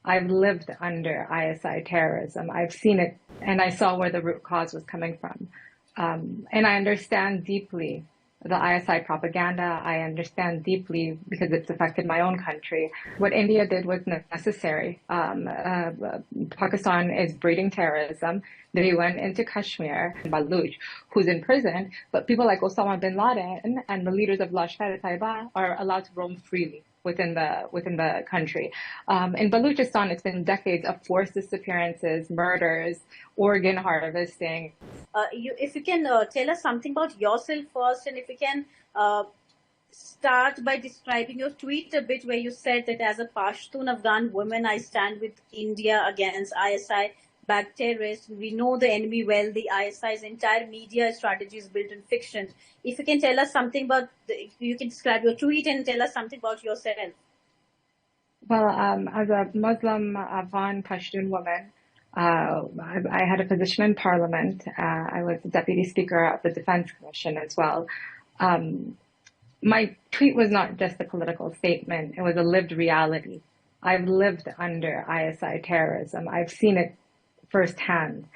I've lived under ISI terrorism. I've seen it and I saw where the root cause was coming from. And I understand deeply the ISI propaganda. I understand deeply because it's affected my own country. What India did was necessary. Pakistan is breeding terrorism. They went into Kashmir, Baluch, who's in prison, but people like Osama bin Laden and the leaders of Lashkar-e-Taiba are allowed to roam freely within the country. In Baluchistan, it's been decades of forced disappearances, murders, organ harvesting. If you can tell us something about yourself first, and if you can start by describing your tweet a bit, where you said that as a Pashtun Afghan woman, I stand with India against ISI backed terrorists. We know the enemy well. The ISI's entire media strategy is built on fiction. If you can tell us something about, you can describe your tweet and tell us something about yourself. Well, as a Muslim Afghan Pashtun woman, I had a position in Parliament. I was the Deputy Speaker of the Defense Commission as well. My tweet was not just a political statement, it was a lived reality. I've lived under ISI terrorism. I've seen it firsthand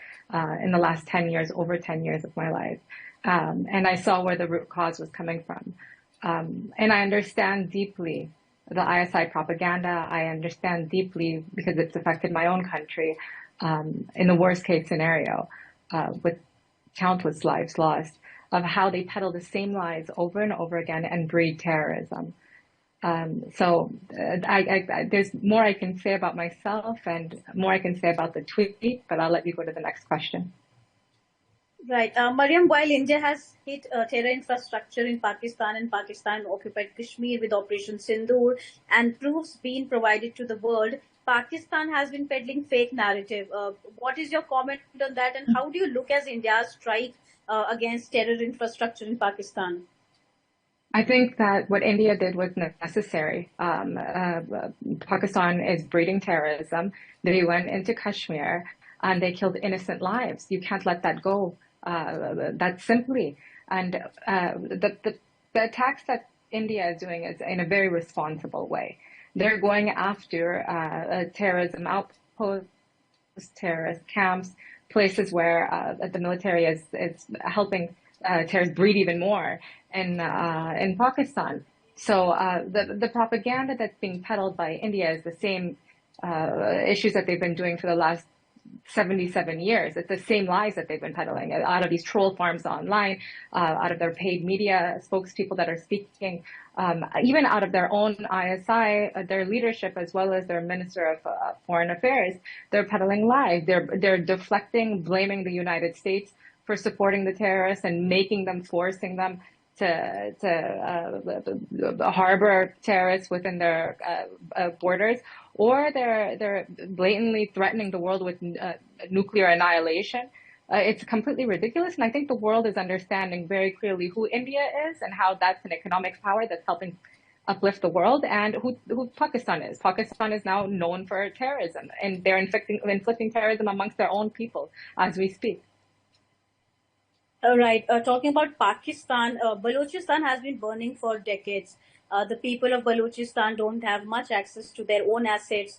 in the last 10 years, over 10 years of my life. And I saw where the root cause was coming from. And I understand deeply the ISI propaganda. I understand deeply because it's affected my own country in the worst case scenario with countless lives lost, of how they peddle the same lies over and over again and breed terrorism. There's more I can say about myself and more I can say about the tweet, but I'll let you go to the next question. Right. Mariam, while India has hit terror infrastructure in Pakistan and Pakistan occupied Kashmir with Operation Sindoor and proofs being provided to the world, Pakistan has been peddling fake narrative. What is your comment on that, and how do you look as India's strike against terror infrastructure in Pakistan? I think that what India did was necessary. Pakistan is breeding terrorism. They went into Kashmir and they killed innocent lives. You can't let that go that simply. And the attacks that India is doing is in a very responsible way. They're going after terrorism outposts, terrorist camps, places where the military is helping terrorists breed even more in Pakistan. So the propaganda that's being peddled by India is the same issues that they've been doing for the last 77 years. It's the same lies that they've been peddling out of these troll farms online, out of their paid media spokespeople that are speaking, even out of their own ISI, their leadership, as well as their Minister of Foreign Affairs. They're peddling lies. They're deflecting, blaming the United States for supporting the terrorists and forcing them to harbor terrorists within their borders, or they're blatantly threatening the world with nuclear annihilation. It's completely ridiculous, and I think the world is understanding very clearly who India is and how that's an economic power that's helping uplift the world, and who Pakistan is. Pakistan is now known for terrorism, and they're inflicting terrorism amongst their own people as we speak. Right. Talking about Pakistan, Balochistan has been burning for decades. The people of Balochistan don't have much access to their own assets.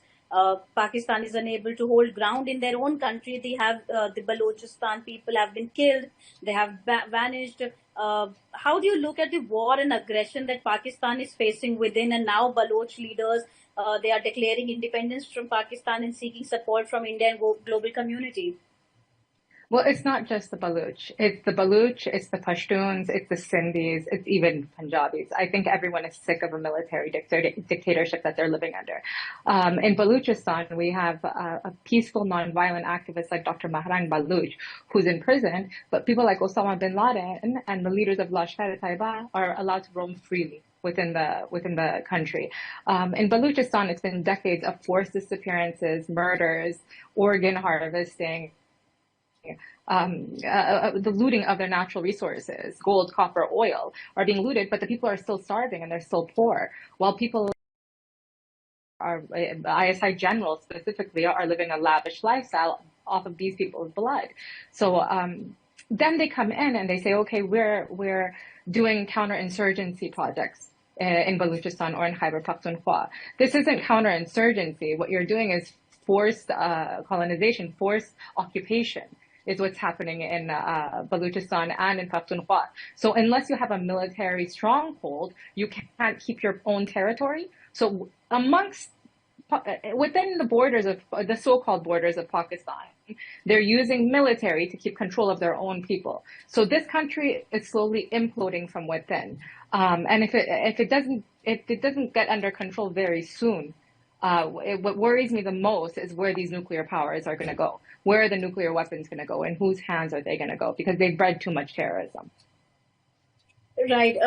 Pakistan is unable to hold ground in their own country. They have the Balochistan people have been killed. They have vanished. How do you look at the war and aggression that Pakistan is facing within, and now Baloch leaders they are declaring independence from Pakistan and seeking support from India and global community? Well, it's not just the Baluch. It's the Baluch, it's the Pashtuns, it's the Sindhis, it's even Punjabis. I think everyone is sick of a military dictatorship that they're living under. In Balochistan, we have a peaceful, nonviolent activist like Dr. Mahran Baluch, who's in prison, but people like Osama bin Laden and the leaders of Lashkar-e-Taiba are allowed to roam freely within the country. In Balochistan, it's been decades of forced disappearances, murders, organ harvesting, the looting of their natural resources, gold, copper, oil, are being looted, but the people are still starving and they're still poor, while people are, ISI generals specifically, are living a lavish lifestyle off of these people's blood. So then they come in and they say, okay, we're doing counterinsurgency projects in Balochistan or in Khyber Pakhtunkhwa. This isn't counterinsurgency. What you're doing is forced colonization, forced occupation is what's happening in Balochistan and in Pakhtunkhwa. So unless you have a military stronghold, you can't keep your own territory. So within the borders of the so-called borders of Pakistan, they're using military to keep control of their own people. So this country is slowly imploding from within. And if it doesn't get under control very soon, what worries me the most is where these nuclear powers are going to go. Where are the nuclear weapons going to go? In whose hands are they going to go? Because they've bred too much terrorism. Right.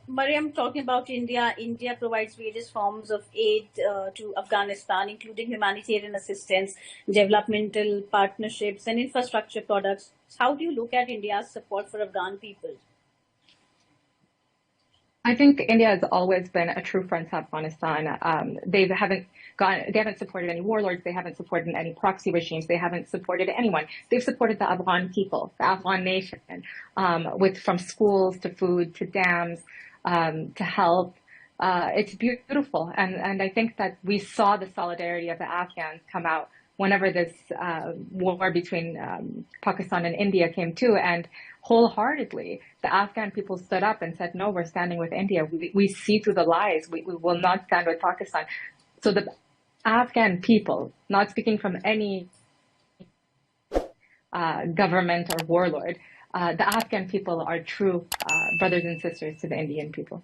Mariam, talking about India, India provides various forms of aid to Afghanistan, including humanitarian assistance, developmental partnerships, and infrastructure products. How do you look at India's support for Afghan people? I think India has always been a true friend to Afghanistan. They haven't supported any warlords. They haven't supported any proxy regimes. They haven't supported anyone. They've supported the Afghan people, the Afghan nation, from schools to food to dams to health. It's beautiful, and I think that we saw the solidarity of the Afghans come out whenever this war between Pakistan and India came to, and wholeheartedly, the Afghan people stood up and said, no, we're standing with India. We see through the lies. We will not stand with Pakistan. So the Afghan people, not speaking from any government or warlord, the Afghan people are true brothers and sisters to the Indian people.